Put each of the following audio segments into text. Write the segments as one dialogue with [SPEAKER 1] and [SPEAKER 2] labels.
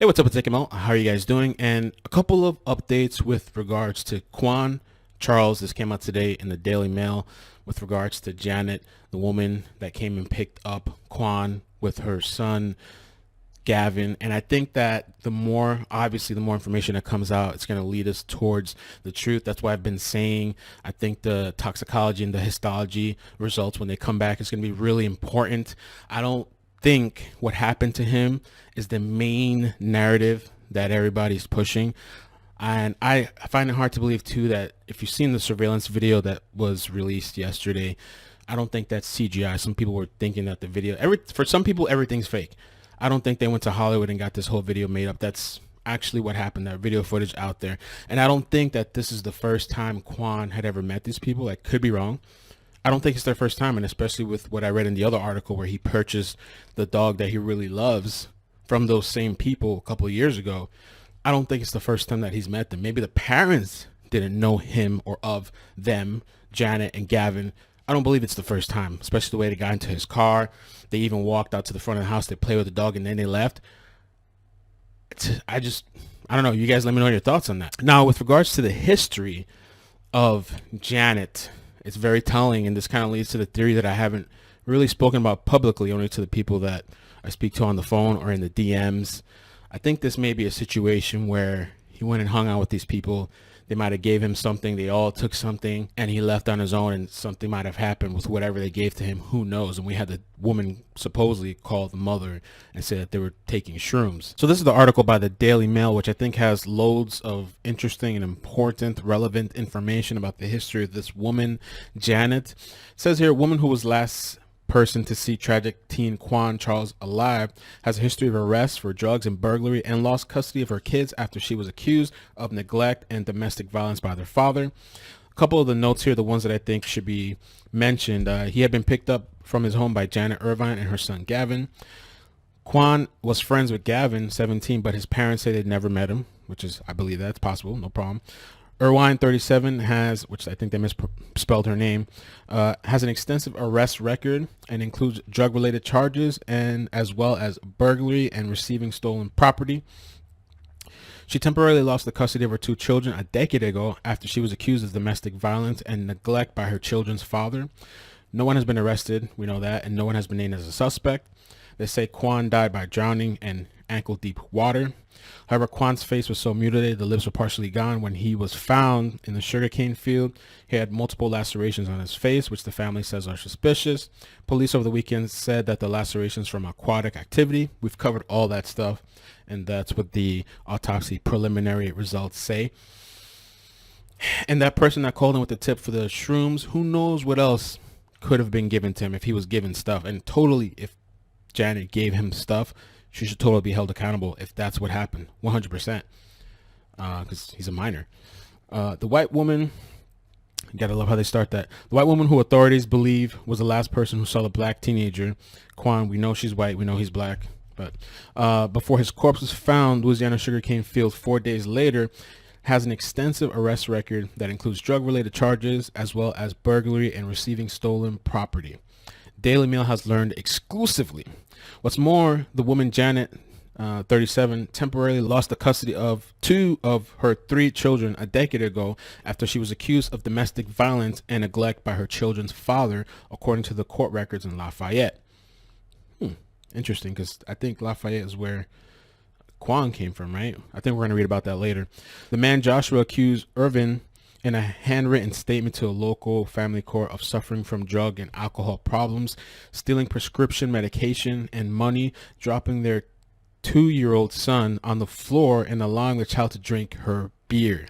[SPEAKER 1] Hey, what's up? It's iCkEdMeL. How are you guys doing? And a couple of updates with regards to Quawan Charles. This came out today in the Daily Mail with regards to Janet, the woman that came and picked up Quawan with her son, Gavin. And I think that obviously, the more information that comes out, it's going to lead us towards the truth. That's why I've been saying I think the toxicology and the histology results, when they come back, is going to be really important. I don't think what happened to him is the main narrative that everybody's pushing. And I find it hard to believe too that if you've seen the surveillance video that was released yesterday, I don't think that's CGI. Some people were thinking that the video, for some people, everything's fake. I don't think they went to Hollywood and got this whole video made up. That's actually what happened. That video footage out there. And I don't think that this is the first time Quawan had ever met these people. I could be wrong. I don't think it's their first time, and especially with what I read in the other article where he purchased the dog that he really loves from those same people a couple of years ago. I don't think it's the first time that he's met them. Maybe the parents didn't know him or of them, Janet and Gavin. I don't believe it's the first time, especially the way they got into his car. They even walked out to the front of the house. They played with the dog, and then they left. I don't know. You guys let me know your thoughts on that. Now, with regards to the history of Janet, it's very telling, and this kind of leads to the theory that I haven't really spoken about publicly, only to the people that I speak to on the phone or in the DMs. I think this may be a situation where he went and hung out with these people. They might have gave him something. They all took something, and he left on his own, and something might have happened with whatever they gave to him. Who knows? And we had the woman supposedly call the mother and say that they were taking shrooms. So this is the article by the Daily Mail, which I think has loads of interesting and important, relevant information about the history of this woman, Janet. It says here, a woman who was last person to see tragic teen Quawan Charles alive has a history of arrests for drugs and burglary and lost custody of her kids after she was accused of neglect and domestic violence by their father. A couple of the notes here, the ones that I think should be mentioned. He had been picked up from his home by Janet Irvin and her son Gavin. Quawan was friends with Gavin, 17, but his parents say they'd never met him, which is, I believe that's possible, no problem. Irvine, 37, which I think they misspelled her name, has an extensive arrest record and includes drug-related charges and as well as burglary and receiving stolen property. She temporarily lost the custody of her two children a decade ago after she was accused of domestic violence and neglect by her children's father. No one has been arrested, we know that, and no one has been named as a suspect. They say Quawan died by drowning in ankle-deep water. However, Quan's face was so mutilated, the lips were partially gone. When he was found in the sugarcane field, he had multiple lacerations on his face, which the family says are suspicious. Police over the weekend said that the lacerations from aquatic activity. We've covered all that stuff, and that's what the autopsy preliminary results say. And that person that called in with the tip for the shrooms, who knows what else could have been given to him if he was given stuff. And totally, if Janet gave him stuff, she should totally be held accountable if that's what happened, 100%, because he's a minor. The white woman, you gotta love how they start that. The white woman who authorities believe was the last person who saw the black teenager, Quawan, we know she's white, we know he's black, but before his corpse was found, Louisiana sugarcane field 4 days later, has an extensive arrest record that includes drug-related charges as well as burglary and receiving stolen property. Daily Mail has learned exclusively. What's more, the woman Janet, 37, temporarily lost the custody of 2 of her 3 children a decade ago after she was accused of domestic violence and neglect by her children's father, according to the court records in Lafayette. Interesting, because I think Lafayette is where Quawan came from, right? I think we're going to read about that later. The man Joshua accused Irvin in a handwritten statement to a local family court of suffering from drug and alcohol problems, stealing prescription medication and money, dropping their 2-year-old son on the floor and allowing the child to drink her beer.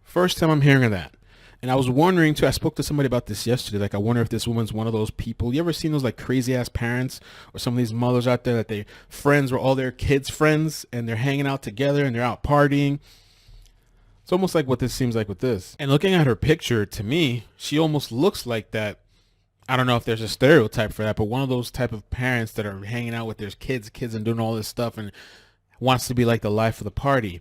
[SPEAKER 1] First time I'm hearing of that. And I was wondering too, I spoke to somebody about this yesterday, like I wonder if this woman's one of those people. You ever seen those like crazy ass parents or some of these mothers out there that they friends were all their kids' friends and they're hanging out together and they're out partying? It's almost like what this seems like with this. And looking at her picture, to me, she almost looks like that. I don't know if there's a stereotype for that, but one of those type of parents that are hanging out with their kids and doing all this stuff and wants to be like the life of the party.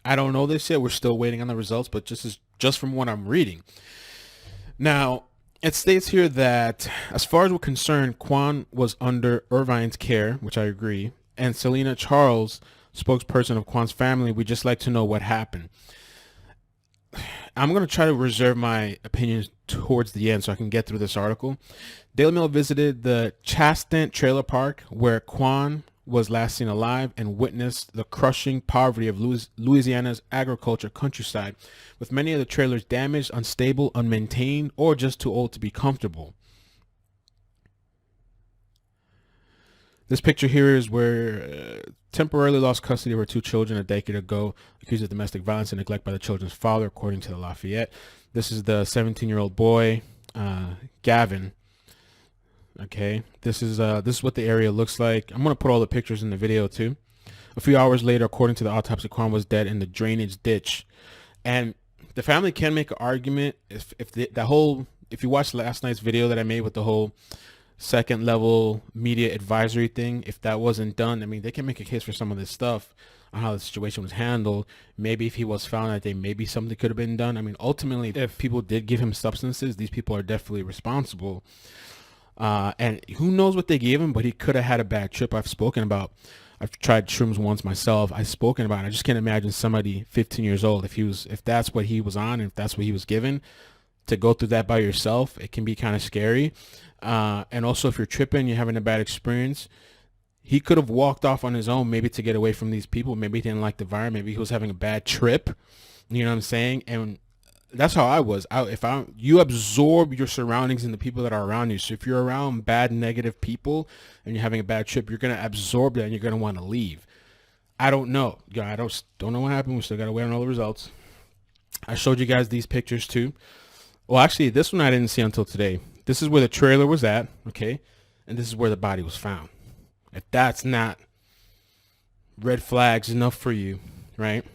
[SPEAKER 1] I don't know this yet. We're still waiting on the results, but just from what I'm reading. Now, it states here that as far as we're concerned, Quawan was under Irvine's care, which I agree. and Selena Charles, spokesperson of Quawan's family, we'd just like to know what happened. I'm going to try to reserve my opinions towards the end so I can get through this article. Daily Mail visited the Chastant trailer park where Quawan was last seen alive and witnessed the crushing poverty of Louisiana's agriculture countryside, with many of the trailers damaged, unstable, unmaintained, or just too old to be comfortable. This picture here is where temporarily lost custody of her 2 children a decade ago, accused of domestic violence and neglect by the children's father, according to the Lafayette. This is the 17-year-old boy, Gavin. Okay, this is what the area looks like. I'm gonna put all the pictures in the video too. A few hours later, according to the autopsy, Quawan was dead in the drainage ditch, and the family can make an argument if you watched last night's video that I made with the whole second level media advisory thing, if that wasn't done, I mean, they can make a case for some of this stuff on how the situation was handled. Maybe if he was found that day, maybe something could have been done. I mean, ultimately, if people did give him substances, these people are definitely responsible. And who knows what they gave him, but he could have had a bad trip. I've tried shrooms once myself. I've spoken about it. I just can't imagine somebody 15 years old, if that's what he was on, if that's what he was given, to go through that by yourself. It can be kind of scary. And also, if you're tripping, you're having a bad experience, he could have walked off on his own, maybe to get away from these people. Maybe he didn't like the environment. Maybe he was having a bad trip. You know what I'm saying? And that's how I was. You absorb your surroundings and the people that are around you. So if you're around bad, negative people and you're having a bad trip, you're going to absorb that and you're going to want to leave. I don't know. I don't know what happened. We still got to wait on all the results. I showed you guys these pictures too. Well, actually, this one I didn't see until today. This is where the trailer was at, okay? And this is where the body was found. If that's not red flags enough for you, right?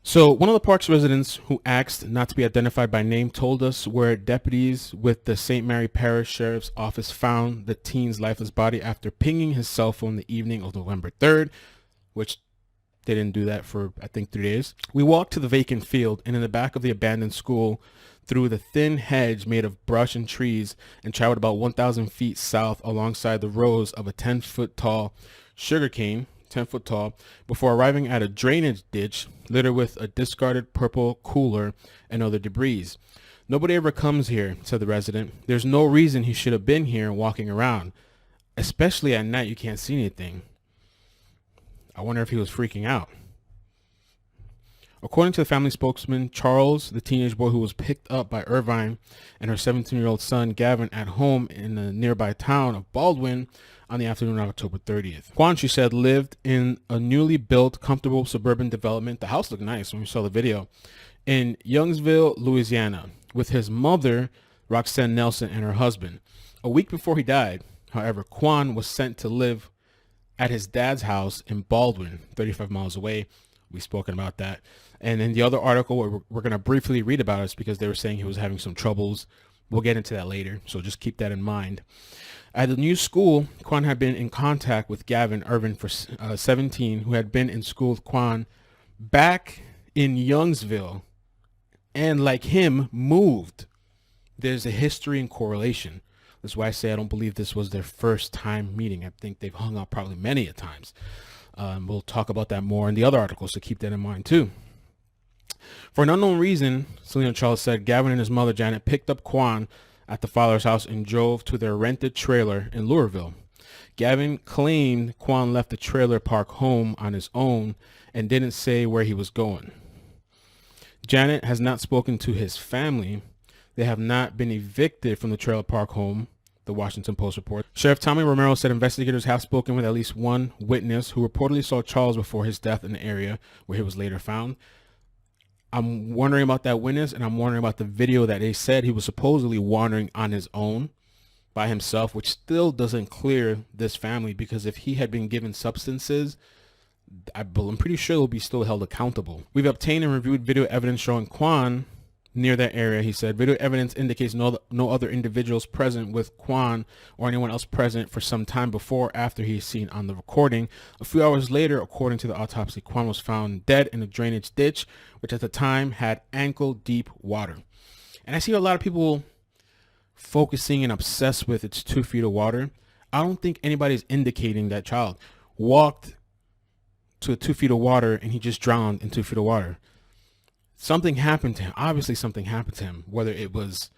[SPEAKER 1] So one of the park's residents who asked not to be identified by name told us where deputies with the St. Mary Parish Sheriff's Office found the teen's lifeless body after pinging his cell phone the evening of November 3rd, which they didn't do that for, I think, 3 days. We walked to the vacant field and in the back of the abandoned school through the thin hedge made of brush and trees and traveled about 1,000 feet south alongside the rows of a 10-foot tall sugarcane, 10-foot tall, before arriving at a drainage ditch littered with a discarded purple cooler and other debris. Nobody ever comes here, said the resident. There's no reason he should have been here walking around. Especially at night, you can't see anything. I wonder if he was freaking out. According to the family spokesman, Charles, the teenage boy who was picked up by Irvine and her 17-year-old son, Gavin, at home in the nearby town of Baldwin on the afternoon of October 30th. Quawan, she said, lived in a newly built, comfortable suburban development. The house looked nice when we saw the video. In Youngsville, Louisiana, with his mother, Roxanne Nelson, and her husband. A week before he died, however, Quawan was sent to live at his dad's house in Baldwin, 35 miles away. We've spoken about that. And in the other article, we're going to briefly read about it because they were saying he was having some troubles. We'll get into that later, so just keep that in mind. At the new school, Quawan had been in contact with Gavin Irvin, for 17, who had been in school with Quawan back in Youngsville, and like him, moved. There's a history and correlation. That's why I say I don't believe this was their first time meeting. I think they've hung out probably many a times. We'll talk about that more in the other articles, so keep that in mind too. For an unknown reason, Selena Charles said, Gavin and his mother Janet picked up Quawan at the father's house and drove to their rented trailer in Loreauville. Gavin claimed Quawan left the trailer park home on his own and didn't say where he was going. Janet has not spoken to his family. They have not been evicted from the trailer park home, the Washington Post reports. Sheriff Tommy Romero said investigators have spoken with at least one witness who reportedly saw Charles before his death in the area where he was later found. I'm wondering about that witness, and I'm wondering about the video that they said he was supposedly wandering on his own by himself, which still doesn't clear this family, because if he had been given substances, I'm pretty sure he'll be still held accountable. We've obtained and reviewed video evidence showing Quawan near that area, he said. Video evidence indicates no other individuals present with Quawan or anyone else present for some time before or after he is seen on the recording. A few hours later, according to the autopsy, Quawan was found dead in a drainage ditch, which at the time had ankle-deep water. And I see a lot of people focusing and obsessed with its 2 feet of water. I don't think anybody's indicating that child walked to 2 feet of water and he just drowned in 2 feet of water. Something happened to him. Obviously something happened to him, whether it was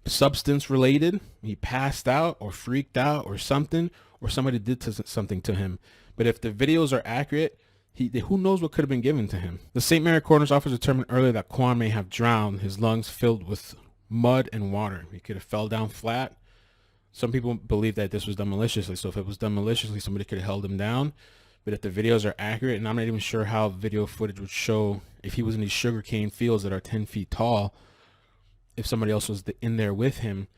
[SPEAKER 1] substance related, he passed out or freaked out or something, or somebody did something to him. But if the videos are accurate, who knows what could have been given to him. The St. Mary coroner's office determined earlier that Quawan may have drowned, his lungs filled with mud and water. He could have fell down flat. Some people believe that this was done maliciously. So if it was done maliciously, somebody could have held him down. But if the videos are accurate, and I'm not even sure how video footage would show if he was in these sugarcane fields that are 10 feet tall, if somebody else was in there with him.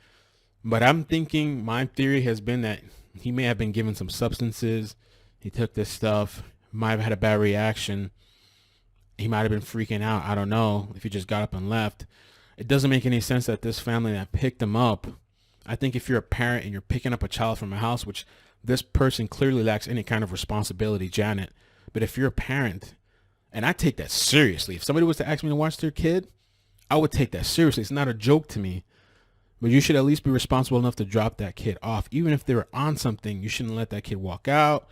[SPEAKER 1] But I'm thinking, my theory has been that he may have been given some substances. He took this stuff, might have had a bad reaction. He might have been freaking out. I don't know if he just got up and left. It doesn't make any sense that this family that picked him up, I think if you're a parent and you're picking up a child from a house, which this person clearly lacks any kind of responsibility, Janet. But if you're a parent, and I take that seriously, if somebody was to ask me to watch their kid, I would take that seriously. It's not a joke to me. But you should at least be responsible enough to drop that kid off. Even if they were on something, you shouldn't let that kid walk out.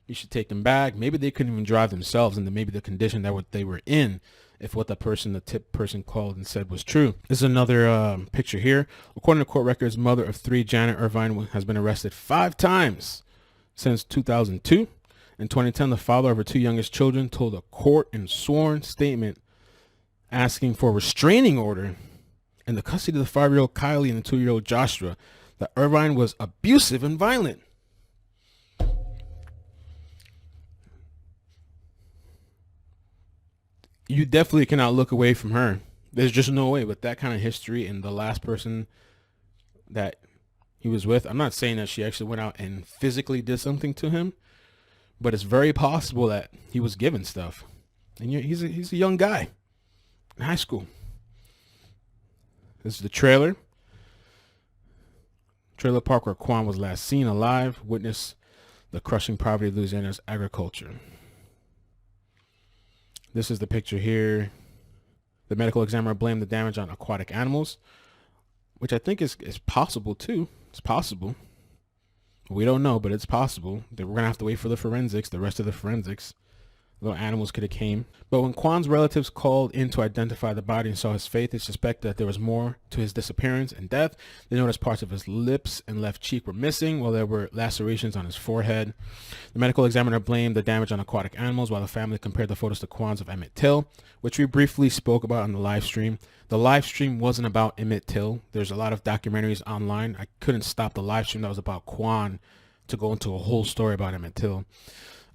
[SPEAKER 1] You should take them back. Maybe they couldn't even drive themselves, and then maybe the condition that they were in, if what the tip person called and said was true. This is another picture here. According to court records, mother of 3, Janet Irvin, has been arrested 5 times since 2002. In 2010, the father of her 2 youngest children told a court in sworn statement asking for a restraining order in the custody of the 5-year-old Kylie and the 2-year-old Joshua that Irvin was abusive and violent. You definitely cannot look away from her. There's just no way with that kind of history and the last person that he was with. I'm not saying that she actually went out and physically did something to him, but it's very possible that he was given stuff. And he's a young guy in high school. This is the trailer park where Quawan was last seen alive. Witness the crushing poverty of Louisiana's agriculture. This is the picture here. The medical examiner blamed the damage on aquatic animals, which I think is possible too. It's possible. We don't know, but it's possible. We're going to have to wait for the forensics, the rest of the forensics. Little animals could have came. But when Quawan's relatives called in to identify the body and saw his face, they suspected that there was more to his disappearance and death. They noticed parts of his lips and left cheek were missing, while there were lacerations on his forehead. The medical examiner blamed the damage on aquatic animals, while the family compared the photos to Quawan's of Emmett Till, which we briefly spoke about on the live stream. The live stream wasn't about Emmett Till. There's a lot of documentaries online. I couldn't stop the live stream that was about Quawan to go into a whole story about Emmett Till.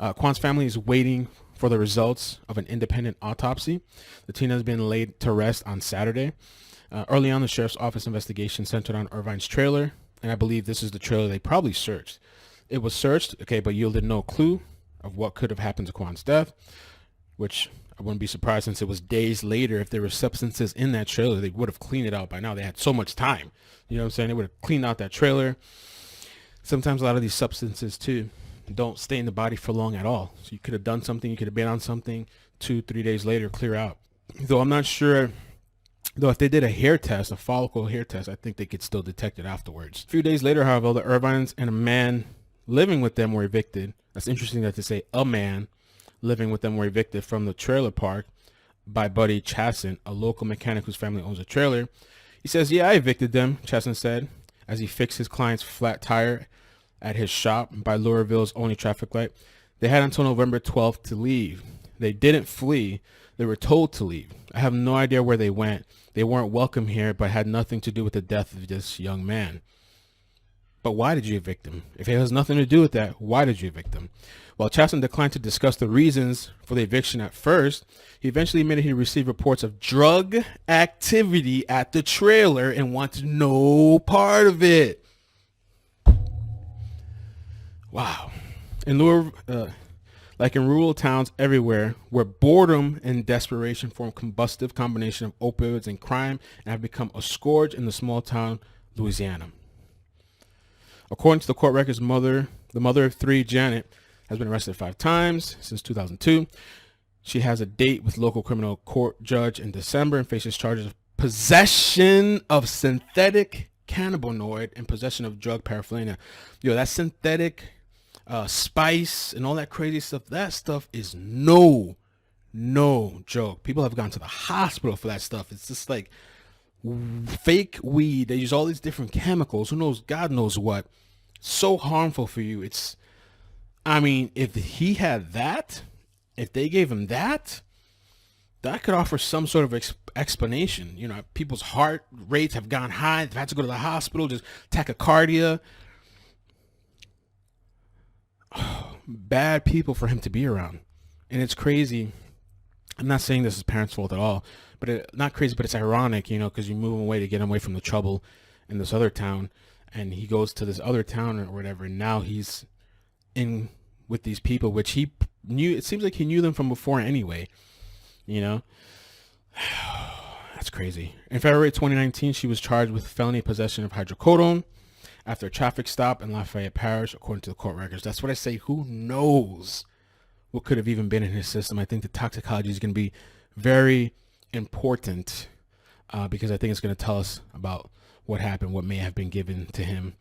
[SPEAKER 1] Quawan's family is waiting for the results of an independent autopsy. The teen has been laid to rest on Saturday. Early on, the sheriff's office investigation centered on Irvin's trailer, and I believe this is the trailer they probably searched. It was searched, okay, but yielded no clue of what could have happened to Quawan's death, which I wouldn't be surprised since it was days later. If there were substances in that trailer, they would have cleaned it out by now. They had so much time. You know what I'm saying? They would have cleaned out that trailer. Sometimes a lot of these substances, too, don't stay in the body for long at all. So you could have done something, you could have been on something, 2-3 days later, clear out. Though I'm not sure, though if they did a hair test, a follicle hair test, I think they could still detect it afterwards. A few days later, however, the Irvins and a man living with them were evicted. That's interesting that they say a man living with them were evicted from the trailer park by Buddy Chasson, a local mechanic whose family owns a trailer. He says, "Yeah, I evicted them," Chasson said, as he fixed his client's flat tire at his shop by Loreauville's only traffic light. They had until November 12th to leave. They didn't flee. They were told to leave. I have no idea where they went. They weren't welcome here, but had nothing to do with the death of this young man. But why did you evict him? If it has nothing to do with that, why did you evict him? While Chasson declined to discuss the reasons for the eviction at first, he eventually admitted he received reports of drug activity at the trailer and wanted no part of it. Wow. Like in rural towns everywhere, where boredom and desperation form combustive combination of opioids and crime and have become a scourge in the small town Louisiana. According to the court records, the mother of 3, Janet, has been arrested 5 times since 2002. She has a date with local criminal court judge in December and faces charges of possession of synthetic cannabinoid and possession of drug paraphernalia. Yo, that synthetic spice and all that crazy stuff, that stuff is no joke. People have gone to the hospital for that stuff. It's just like fake weed. They use all these different chemicals. Who knows? God knows what. So harmful for you. I mean, if he had that, if they gave him that, that could offer some sort of explanation. You know, people's heart rates have gone high. They've had to go to the hospital, just tachycardia. Bad people for him to be around. And it's crazy. I'm not saying this is parents' fault at all, but not crazy, but it's ironic, you know, because you move away to get away from the trouble in this other town, and he goes to this other town or whatever, and now he's in with these people, which he knew. It seems like he knew them from before anyway, you know. That's crazy. In February 2019, she was charged with felony possession of hydrocodone after a traffic stop in Lafayette Parish, according to the court records. That's what I say. Who knows what could have even been in his system? I think the toxicology is going to be very important because I think it's going to tell us about what happened, what may have been given to him,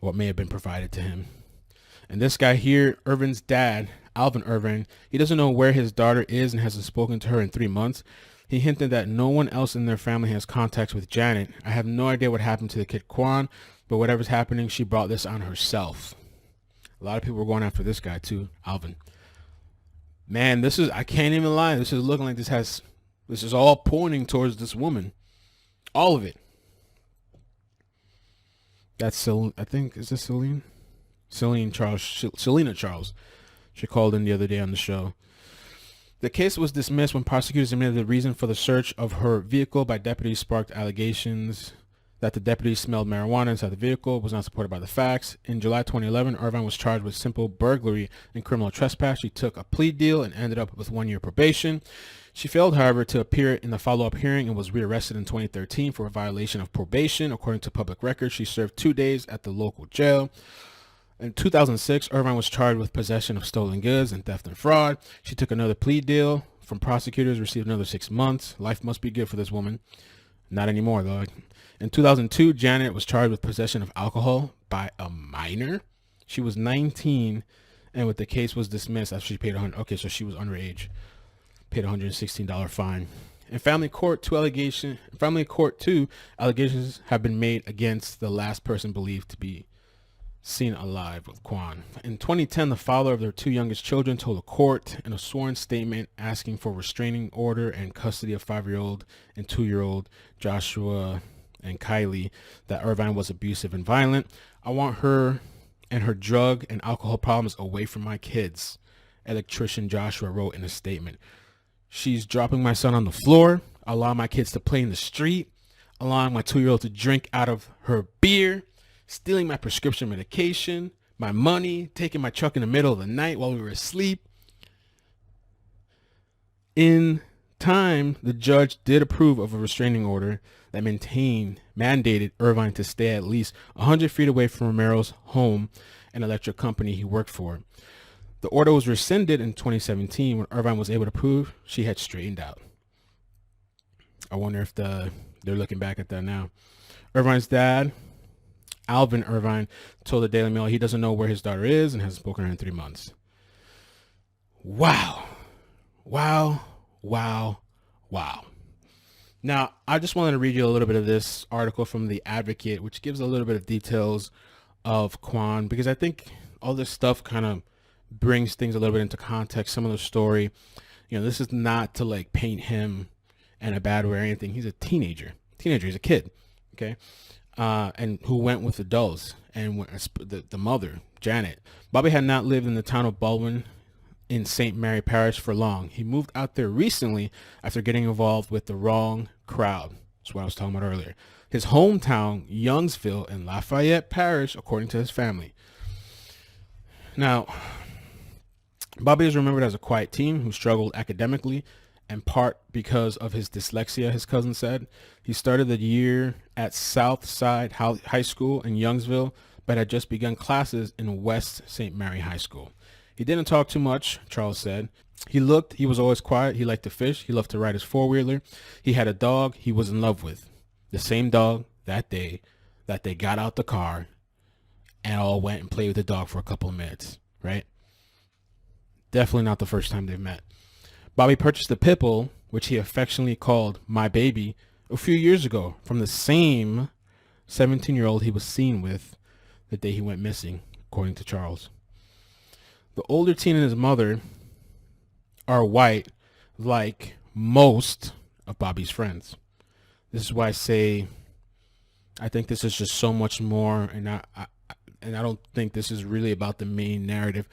[SPEAKER 1] what may have been provided to him. And this guy here, Irvin's dad, Alvin Irvin, he doesn't know where his daughter is and hasn't spoken to her in 3 months. He hinted that no one else in their family has contacts with Janet. I have no idea what happened to the kid Quawan, but whatever's happening, she brought this on herself. A lot of people were going after this guy too, Alvin. Man, I can't even lie. This is looking like this is all pointing towards this woman. All of it. That's I think, is this Celine? Selena Charles. She called in the other day on the show. The case was dismissed when prosecutors admitted the reason for the search of her vehicle by deputies sparked allegations that the deputies smelled marijuana inside the vehicle was not supported by the facts. In July 2011, Irvin was charged with simple burglary and criminal trespass. She took a plea deal and ended up with 1 year probation. She failed, however, to appear in the follow-up hearing and was rearrested in 2013 for a violation of probation. According to public records, she served 2 days at the local jail. In 2006, Irvin was charged with possession of stolen goods and theft and fraud. She took another plea deal from prosecutors, received another 6 months. Life must be good for this woman. Not anymore, though. In 2002, Janet was charged with possession of alcohol by a minor. She was 19, and the case was dismissed after she paid Okay, so she was underage. Paid a $116 fine. In family court, two allegations have been made against the last person believed to be seen alive with Quawan. In 2010, the father of their 2 youngest children told the court in a sworn statement asking for restraining order and custody of 5-year-old and 2-year-old Joshua and Kylie that Irvin was abusive and violent. I want her and her drug and alcohol problems away from my kids, electrician Joshua wrote in a statement. She's dropping my son on the floor, allowing my kids to play in the street, allowing my 2-year-old to drink out of her beer, stealing my prescription medication, my money, taking my truck in the middle of the night while we were asleep. In time, the judge did approve of a restraining order that mandated Irvin to stay at least 100 feet away from Romero's home and electric company he worked for. The order was rescinded in 2017 when Irvin was able to prove she had straightened out. I wonder if they're looking back at that now. Irvin's dad, Alvin Irvin, told the Daily Mail he doesn't know where his daughter is and hasn't spoken to her in 3 months. Wow. Now, I just wanted to read you a little bit of this article from The Advocate, which gives a little bit of details of Quawan, because I think all this stuff kind of brings things a little bit into context, some of the story. You know, this is not to like paint him in a bad way or anything. He's a teenager. He's a kid, okay? And who went with adults, and the mother, Janet. Bobby had not lived in the town of Baldwin in St. Mary Parish for long. He moved out there recently after getting involved with the wrong crowd. That's what I was talking about earlier. His hometown, Youngsville in Lafayette Parish, according to his family. Now, Bobby is remembered as a quiet teen who struggled academically, in part because of his dyslexia, his cousin said. He started the year at Southside High School in Youngsville, but had just begun classes in West St. Mary High School. He didn't talk too much, Charles said. He was always quiet. He liked to fish. He loved to ride his 4-wheeler. He had a dog he was in love with. The same dog that day that they got out the car and all went and played with the dog for a couple of minutes, right? Definitely not the first time they've met. Bobby purchased a pit bull, which he affectionately called My Baby, a few years ago from the same 17-year-old he was seen with the day he went missing, according to Charles. The older teen and his mother are white, like most of Bobby's friends. This is why I say I think this is just so much more, and I don't think this is really about the main narrative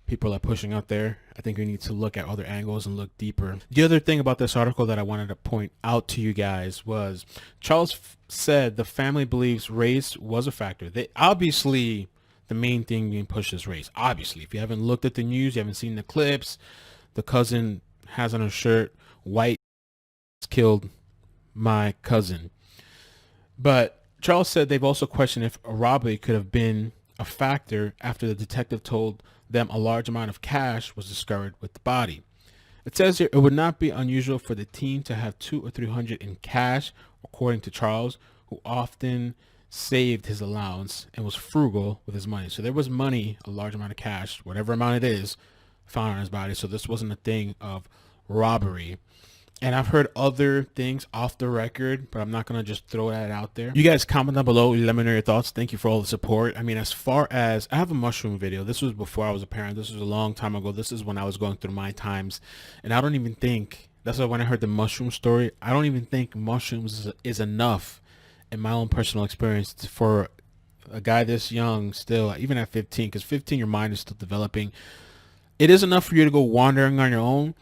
[SPEAKER 1] people are pushing out there. I think we need to look at other angles and look deeper. The other thing about this article that I wanted to point out to you guys was Charles said the family believes race was a factor. They obviously, the main thing being pushed is race. Obviously, if you haven't looked at the news, you haven't seen the clips, the cousin has on her shirt, white killed my cousin. But Charles said they've also questioned if a robbery could have been a factor after the detective told them a large amount of cash was discovered with the body. It says here it would not be unusual for the teen to have $200 or $300 in cash, according to Charles, who often saved his allowance and was frugal with his money. So there was money, a large amount of cash, whatever amount it is, found on his body. So this wasn't a thing of robbery. And I've heard other things off the record, but I'm not going to just throw that out there. You guys comment down below. Let me know your thoughts. Thank you for all the support. I mean, as far as I have a mushroom video, this was before I was a parent. This was a long time ago. This is when I was going through my times. And I don't even think, that's why when I heard the mushroom story, I don't even think mushrooms is enough in my own personal experience for a guy this young still, even at 15, because 15, your mind is still developing. It is enough for you to go wandering on your own.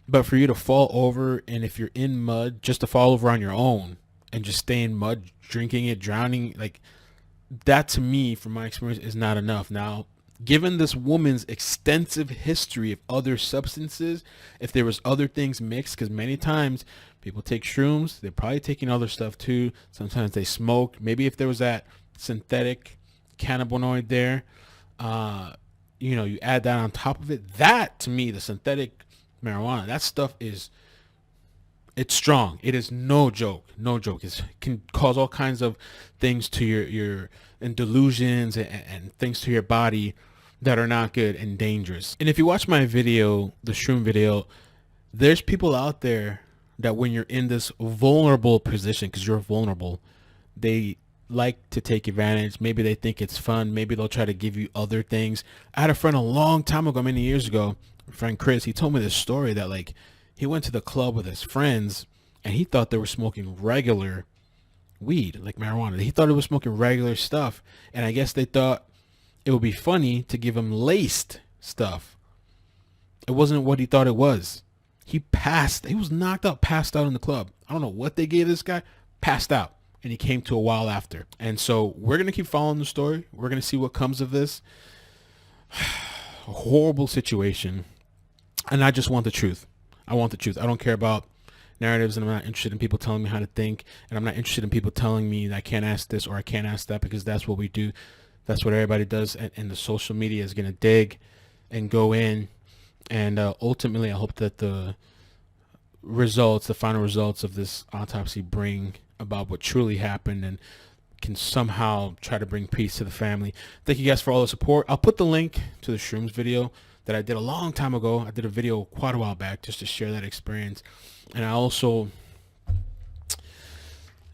[SPEAKER 1] But for you to fall over, and if you're in mud, just to fall over on your own and just stay in mud, drinking it, drowning, like that to me, from my experience, is not enough. Now, given this woman's extensive history of other substances, if there was other things mixed, because many times people take shrooms, they're probably taking other stuff too. Sometimes they smoke. Maybe if there was that synthetic cannabinoid there, you add that on top of it. That to me, the synthetic marijuana, that stuff it's strong. It is no joke. It can cause all kinds of things to your and delusions and things to your body that are not good and dangerous. And if you watch my video, the shroom video, there's people out there that when you're in this vulnerable position, because you're vulnerable, they like to take advantage. Maybe they think it's fun. Maybe they'll try to give you other things. I had a friend a long time ago, many years ago, friend Chris, he told me this story that like he went to the club with his friends and he thought they were smoking regular weed, like marijuana. He thought it was smoking regular stuff, and I guess they thought it would be funny to give him laced stuff. It wasn't what he thought it was. He was knocked out, passed out in the club. I don't know what they gave this guy, passed out, and he came to a while after. And so we're gonna keep following the story. We're gonna see what comes of this. A horrible situation. And I just want the truth. I want the truth. I don't care about narratives, and I'm not interested in people telling me how to think, and I'm not interested in people telling me that I can't ask this or I can't ask that, because that's what we do. That's what everybody does, and the social media is going to dig and go in, and ultimately I hope that the final results of this autopsy bring about what truly happened and can somehow try to bring peace to the family. Thank you guys for all the support. I'll put the link to the shrooms video that I did a long time ago. I did a video quite a while back just to share that experience. And I also,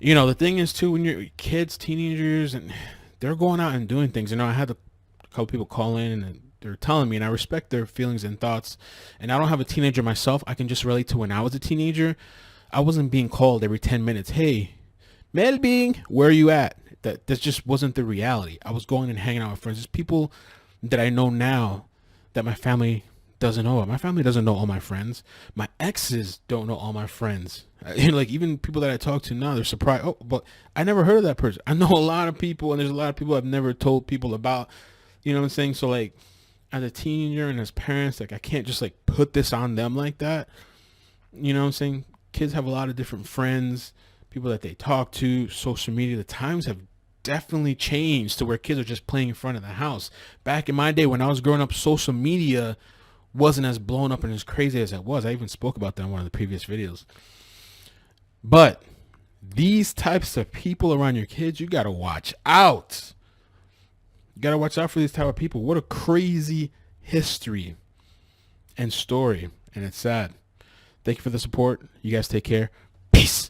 [SPEAKER 1] the thing is too, when you're kids, teenagers, and they're going out and doing things, I had a couple people call in and they're telling me, and I respect their feelings and thoughts, and I don't have a teenager myself. I can just relate to when I was a teenager. I wasn't being called every 10 minutes. Hey, Melbing, where are you at? That just wasn't the reality. I was going and hanging out with friends. There's people that I know now that my family doesn't know. My family doesn't know all my friends. My exes don't know all my friends. Like even people that I talk to now, they're surprised. Oh, but I never heard of that person. I know a lot of people, and there's a lot of people I've never told people about. You know what I'm saying? So like, as a teenager and as parents, like I can't just like put this on them like that. You know what I'm saying? Kids have a lot of different friends, people that they talk to, social media. The times have definitely changed to where kids are just playing in front of the house. Back in my day when I was growing up, social media wasn't as blown up and as crazy as it was. I even spoke about that in one of the previous videos. But these types of people around your kids, you got to watch out. You got to watch out for these type of people. What a crazy history and story. And it's sad. Thank you for the support. You guys take care. Peace.